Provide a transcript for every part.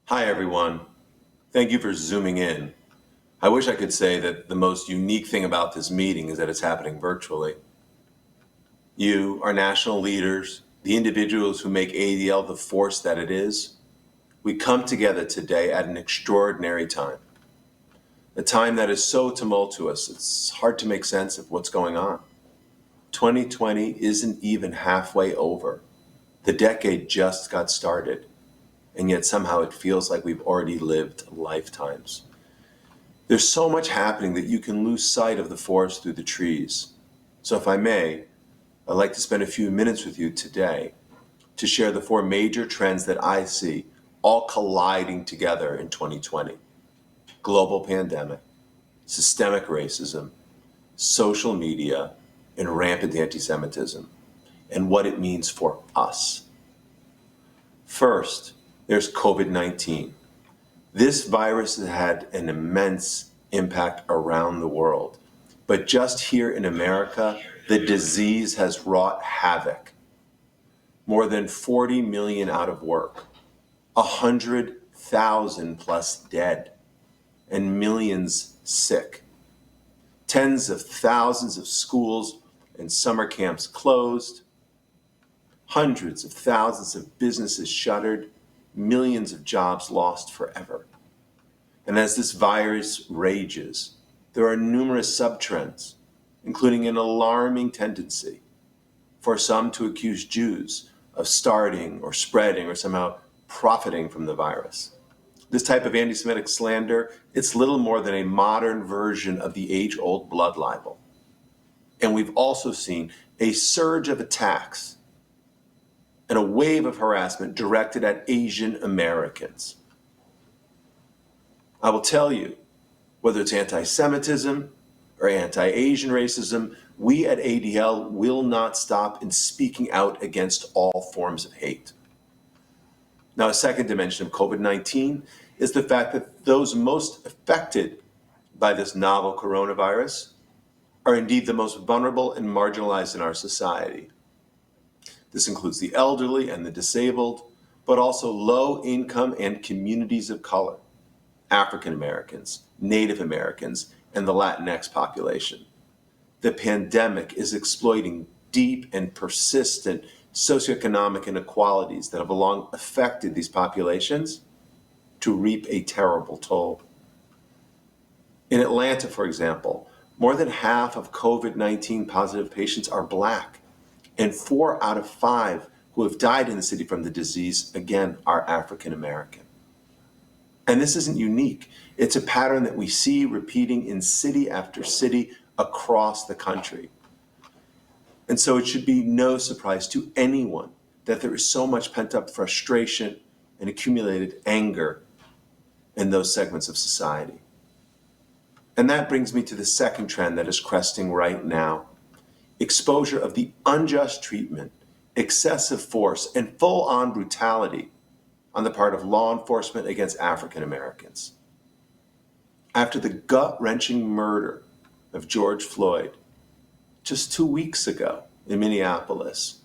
Hi, everyone. Thank you for zooming in. I wish I could say that the most unique thing about this meeting is that it's happening virtually. You, our national leaders, the individuals who make ADL the force that it is, we come together today at an extraordinary time. A time that is so tumultuous, it's hard to make sense of what's going on. 2020 isn't even halfway over. The decade just got started, and yet somehow it feels like we've already lived lifetimes. There's so much happening that you can lose sight of the forest through the trees. So if I may, I'd like to spend a few minutes with you today to share the four major trends that I see all colliding together in 2020. Global pandemic, systemic racism, social media, and rampant anti-Semitism, and what it means for us. First, there's COVID-19. This virus has had an immense impact around the world. But just here in America, the disease has wrought havoc. More than 40 million out of work, 100,000 plus dead, and millions sick. Tens of thousands of schools and summer camps closed, hundreds of thousands of businesses shuttered, millions of jobs lost forever. And as this virus rages, there are numerous subtrends, including an alarming tendency for some to accuse Jews of starting or spreading or somehow profiting from the virus. This type of anti-Semitic slander, it's little more than a modern version of the age-old blood libel. And we've also seen a surge of attacks and a wave of harassment directed at Asian Americans. I will tell you, whether it's anti-Semitism or anti-Asian racism, we at ADL will not stop in speaking out against all forms of hate. Now, a second dimension of COVID-19 is the fact that those most affected by this novel coronavirus are indeed the most vulnerable and marginalized in our society. This includes the elderly and the disabled, but also low income and communities of color, African Americans, Native Americans, and the Latinx population. The pandemic is exploiting deep and persistent socioeconomic inequalities that have long affected these populations to reap a terrible toll. In Atlanta, for example, more than half of COVID-19 positive patients are Black, and 4 out of 5 who have died in the city from the disease, again, are African American. And this isn't unique. It's a pattern that we see repeating in city after city across the country. And so it should be no surprise to anyone that there is so much pent-up frustration and accumulated anger in those segments of society. And that brings me to the second trend that is cresting right now: exposure of the unjust treatment, excessive force, and full-on brutality on the part of law enforcement against African Americans. After the gut-wrenching murder of George Floyd just 2 weeks ago in Minneapolis,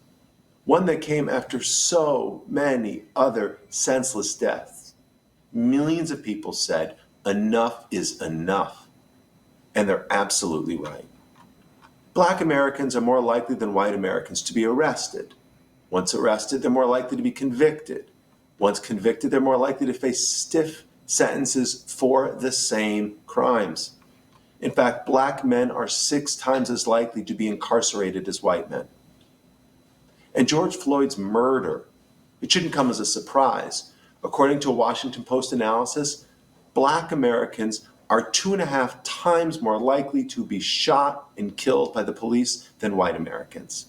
one that came after so many other senseless deaths, millions of people said, enough is enough. And they're absolutely right. Black Americans are more likely than white Americans to be arrested. Once arrested, they're more likely to be convicted. Once convicted, they're more likely to face stiff sentences for the same crimes. In fact, Black men are 6 times as likely to be incarcerated as white men. And George Floyd's murder, it shouldn't come as a surprise. According to a Washington Post analysis, Black Americans are 2.5 times more likely to be shot and killed by the police than white Americans.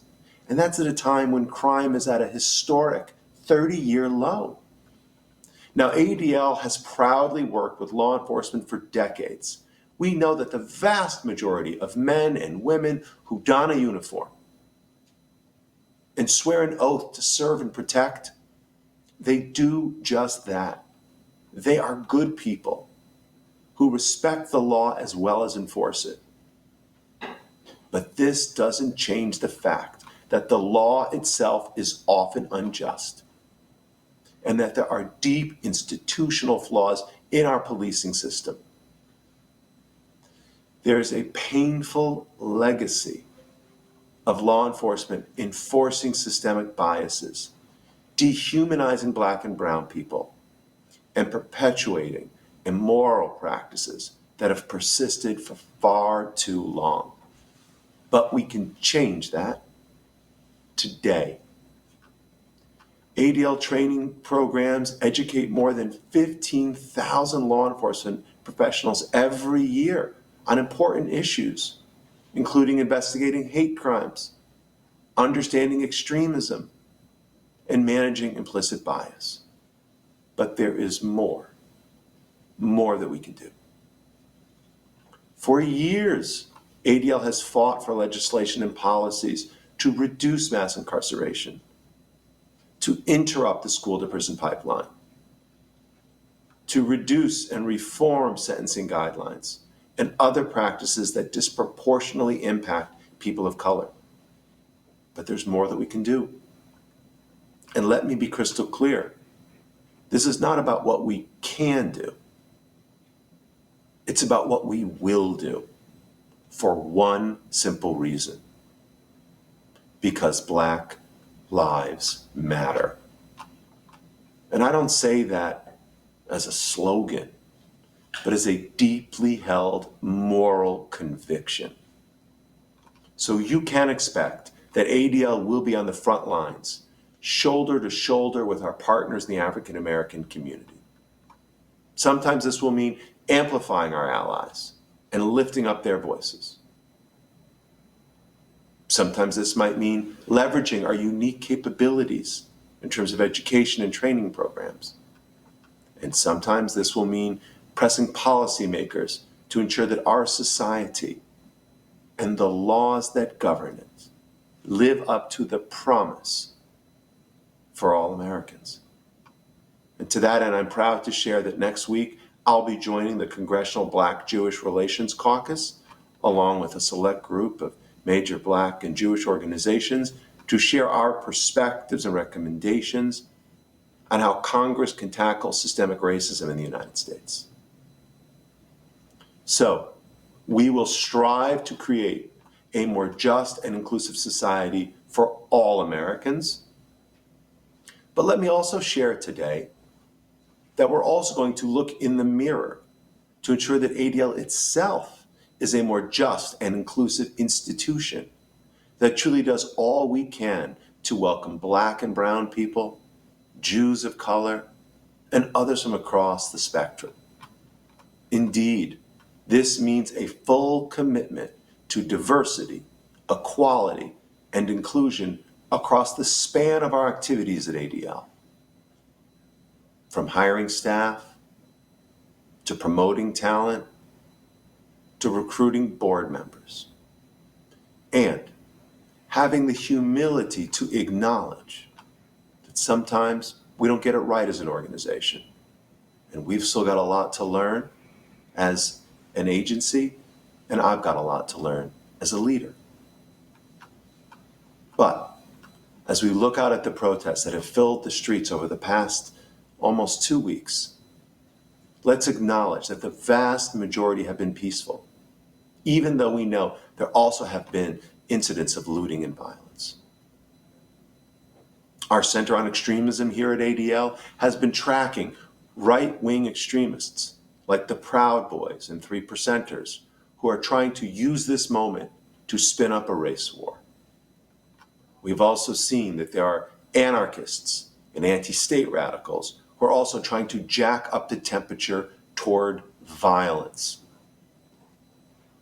And that's at a time when crime is at a historic 30-year low. Now, ADL has proudly worked with law enforcement for decades. We know that the vast majority of men and women who don a uniform and swear an oath to serve and protect, they do just that. They are good people who respect the law as well as enforce it. But this doesn't change the fact that the law itself is often unjust. and that there are deep institutional flaws in our policing system. There's a painful legacy of law enforcement enforcing systemic biases, dehumanizing Black and brown people, and perpetuating immoral practices that have persisted for far too long. But we can change that today. ADL training programs educate more than 15,000 law enforcement professionals every year on important issues, including investigating hate crimes, understanding extremism, and managing implicit bias. But there is more that we can do. For years, ADL has fought for legislation and policies to reduce mass incarceration, to interrupt the school-to-prison pipeline, to reduce and reform sentencing guidelines and other practices that disproportionately impact people of color. But there's more that we can do. And let me be crystal clear. This is not about what we can do. It's about what we will do, for one simple reason: because Black lives matter. And I don't say that as a slogan, but as a deeply held moral conviction. So you can expect that ADL will be on the front lines, shoulder to shoulder with our partners in the African American community. Sometimes this will mean amplifying our allies and lifting up their voices. Sometimes this might mean leveraging our unique capabilities in terms of education and training programs. And sometimes this will mean pressing policymakers to ensure that our society and the laws that govern it live up to the promise for all Americans. And to that end, I'm proud to share that next week, I'll be joining the Congressional Black-Jewish Relations Caucus, along with a select group of major Black and Jewish organizations, to share our perspectives and recommendations on how Congress can tackle systemic racism in the United States. So, we will strive to create a more just and inclusive society for all Americans. But let me also share today that we're also going to look in the mirror to ensure that ADL itself is a more just and inclusive institution that truly does all we can to welcome Black and brown people, Jews of color, and others from across the spectrum. Indeed, this means a full commitment to diversity, equality, and inclusion across the span of our activities at ADL. From hiring staff, to promoting talent, to recruiting board members. And having the humility to acknowledge that sometimes we don't get it right as an organization. And we've still got a lot to learn as an agency, and I've got a lot to learn as a leader. But as we look out at the protests that have filled the streets over the past almost 2 weeks, let's acknowledge that the vast majority have been peaceful, even though we know there also have been incidents of looting and violence. Our Center on Extremism here at ADL has been tracking right-wing extremists like the Proud Boys and Three Percenters who are trying to use this moment to spin up a race war. We've also seen that there are anarchists and anti-state radicals who are also trying to jack up the temperature toward violence.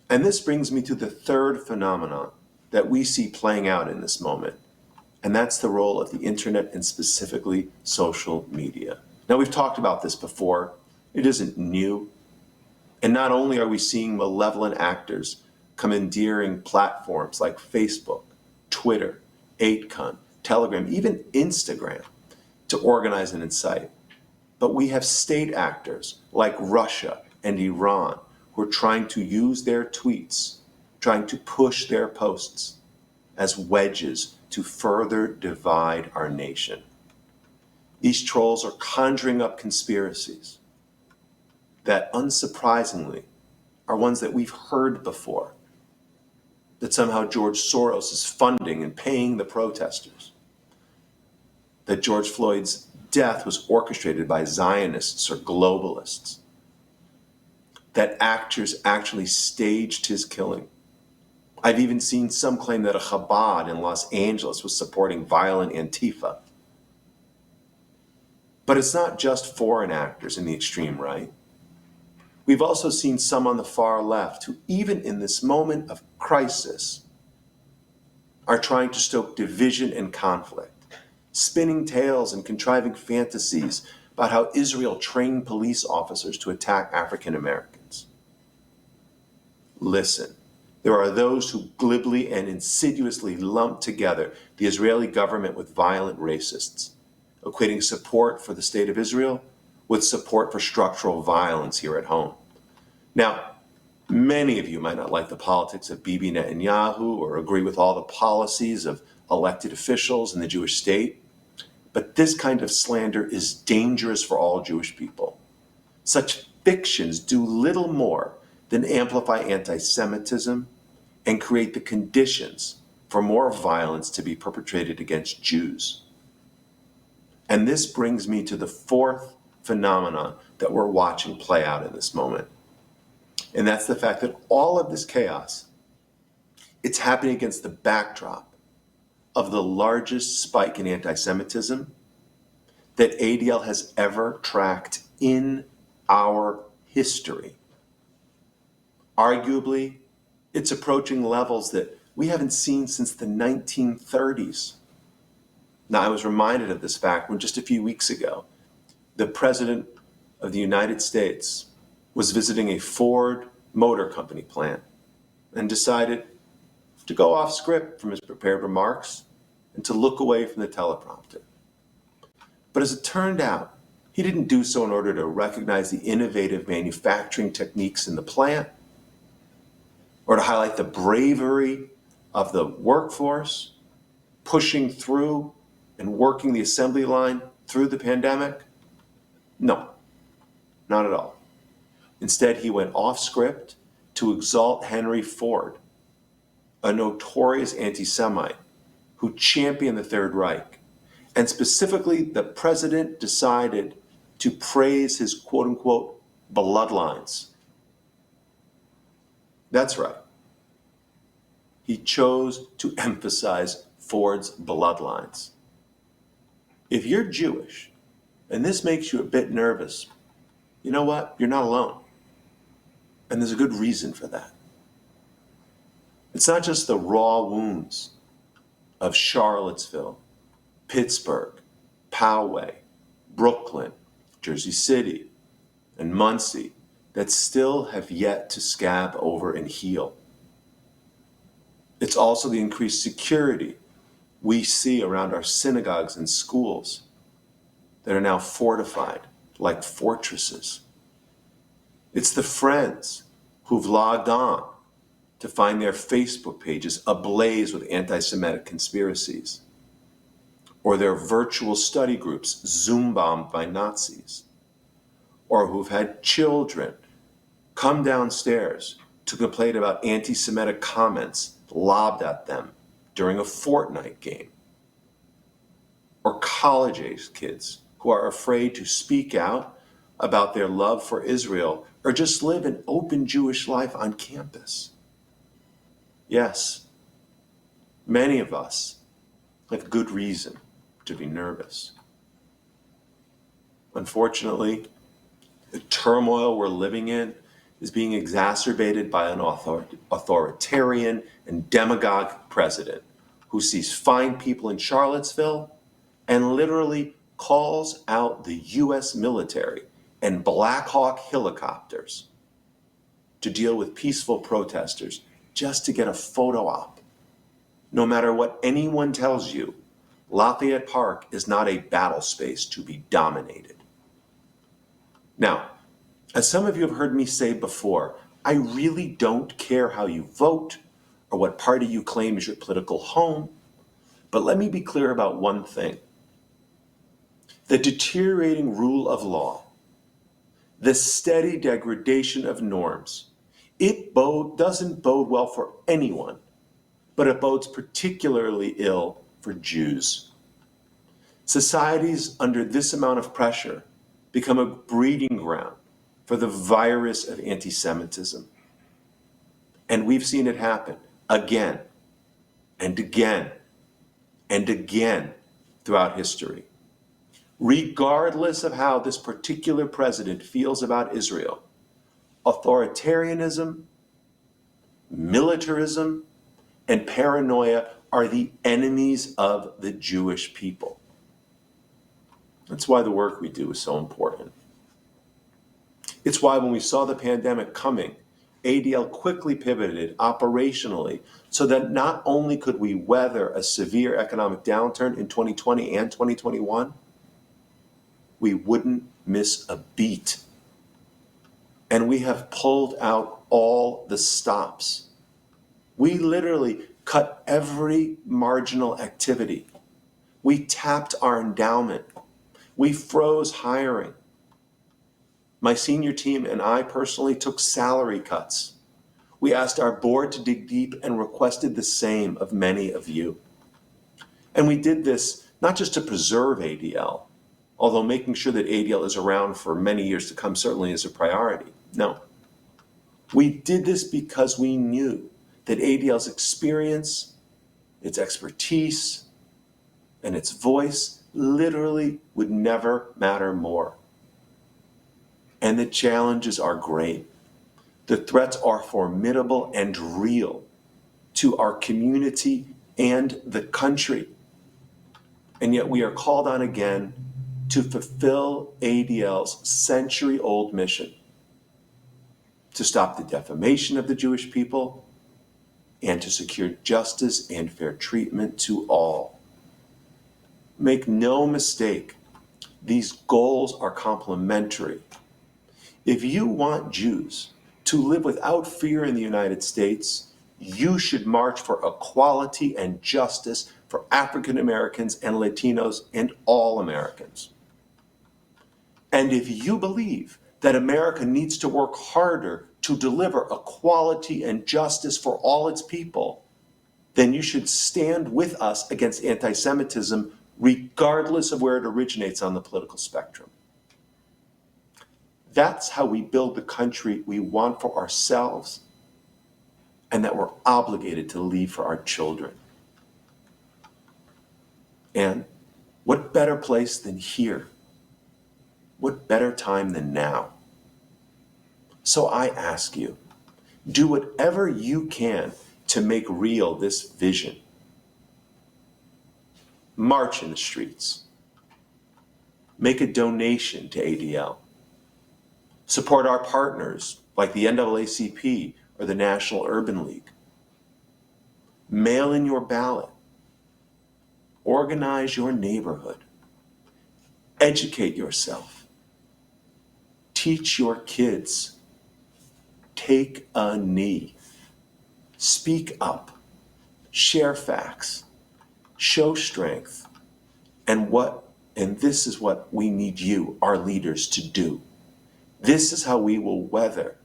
And this brings me to the third phenomenon that we see playing out in this moment, and that's the role of the internet and specifically social media. Now, we've talked about this before. It isn't new. And not only are we seeing malevolent actors commandeering platforms like Facebook, Twitter, 8kun, Telegram, even Instagram to organize and incite, but we have state actors like Russia and Iran who are trying to use their tweets, trying to push their posts as wedges to further divide our nation. These trolls are conjuring up conspiracies that, unsurprisingly, are ones that we've heard before. That somehow George Soros is funding and paying the protesters. That George Floyd's death was orchestrated by Zionists or globalists. That actors actually staged his killing. I've even seen some claim that a Chabad in Los Angeles was supporting violent Antifa. But it's not just foreign actors in the extreme right. We've also seen some on the far left who, even in this moment of crisis, are trying to stoke division and conflict, spinning tales and contriving fantasies about how Israel trained police officers to attack African Americans. Listen, there are those who glibly and insidiously lump together the Israeli government with violent racists, equating support for the state of Israel with support for structural violence here at home. Now, many of you might not like the politics of Bibi Netanyahu or agree with all the policies of elected officials in the Jewish state, but this kind of slander is dangerous for all Jewish people. Such fictions do little more than amplify anti-Semitism and create the conditions for more violence to be perpetrated against Jews. And this brings me to the fourth phenomenon that we're watching play out in this moment. And that's the fact that all of this chaos, it's happening against the backdrop of the largest spike in anti-Semitism that ADL has ever tracked in our history. Arguably, it's approaching levels that we haven't seen since the 1930s. Now, I was reminded of this fact when just a few weeks ago, the President of the United States was visiting a Ford Motor Company plant and decided to go off script from his prepared remarks and to look away from the teleprompter. But as it turned out, he didn't do so in order to recognize the innovative manufacturing techniques in the plant or to highlight the bravery of the workforce pushing through and working the assembly line through the pandemic. No, not at all. Instead, he went off script to exalt Henry Ford, a notorious anti-Semite who championed the Third Reich. And specifically, the president decided to praise his quote-unquote bloodlines. That's right. He chose to emphasize Ford's bloodlines. If you're Jewish, and this makes you a bit nervous, you know what? You're not alone. And there's a good reason for that. It's not just the raw wounds of Charlottesville, Pittsburgh, Poway, Brooklyn, Jersey City, and Muncie that still have yet to scab over and heal. It's also the increased security we see around our synagogues and schools that are now fortified like fortresses. It's the friends who've logged on to find their Facebook pages ablaze with anti-Semitic conspiracies, or their virtual study groups Zoom-bombed by Nazis, or who've had children come downstairs to complain about anti-Semitic comments lobbed at them during a Fortnite game, or college-age kids who are afraid to speak out about their love for Israel or just live an open Jewish life on campus. Yes, many of us have good reason to be nervous. Unfortunately, the turmoil we're living in is being exacerbated by an authoritarian and demagogue president who sees fine people in Charlottesville and literally calls out the U.S. military and Black Hawk helicopters to deal with peaceful protesters just to get a photo op. No matter what anyone tells you, Lafayette Park is not a battle space to be dominated. Now, as some of you have heard me say before, I really don't care how you vote or what party you claim is your political home, but let me be clear about one thing. The deteriorating rule of law, the steady degradation of norms, it doesn't bode well for anyone, but it bodes particularly ill for Jews. Societies under this amount of pressure become a breeding ground for the virus of anti-Semitism. And we've seen it happen again and again and again throughout history. Regardless of how this particular president feels about Israel, authoritarianism, militarism, and paranoia are the enemies of the Jewish people. That's why the work we do is so important. It's why when we saw the pandemic coming, ADL quickly pivoted operationally so that not only could we weather a severe economic downturn in 2020 and 2021, we wouldn't miss a beat. And we have pulled out all the stops. We literally cut every marginal activity. We tapped our endowment. We froze hiring. My senior team and I personally took salary cuts. We asked our board to dig deep and requested the same of many of you. And we did this not just to preserve ADL, although making sure that ADL is around for many years to come certainly is a priority. No. We did this because we knew that ADL's experience, its expertise, and its voice literally would never matter more. And the challenges are great. The threats are formidable and real to our community and the country. And yet we are called on again to fulfill ADL's century-old mission to stop the defamation of the Jewish people and to secure justice and fair treatment to all. Make no mistake, these goals are complementary. If you want Jews to live without fear in the United States, you should march for equality and justice for African Americans and Latinos and all Americans. And if you believe that America needs to work harder to deliver equality and justice for all its people, then you should stand with us against anti-Semitism, regardless of where it originates on the political spectrum. That's how we build the country we want for ourselves and that we're obligated to leave for our children. And what better place than here? What better time than now? So I ask you, do whatever you can to make real this vision. March in the streets. Make a donation to ADL. Support our partners like the NAACP or the National Urban League. Mail in your ballot. Organize your neighborhood. Educate yourself. Teach your kids. Take a knee. Speak up. Share facts. Show strength. And this is what we need you, our leaders, to do. This is how we will weather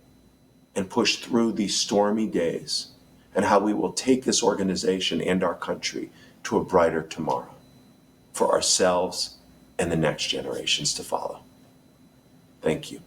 and push through these stormy days, and how we will take this organization and our country to a brighter tomorrow for ourselves and the next generations to follow. Thank you.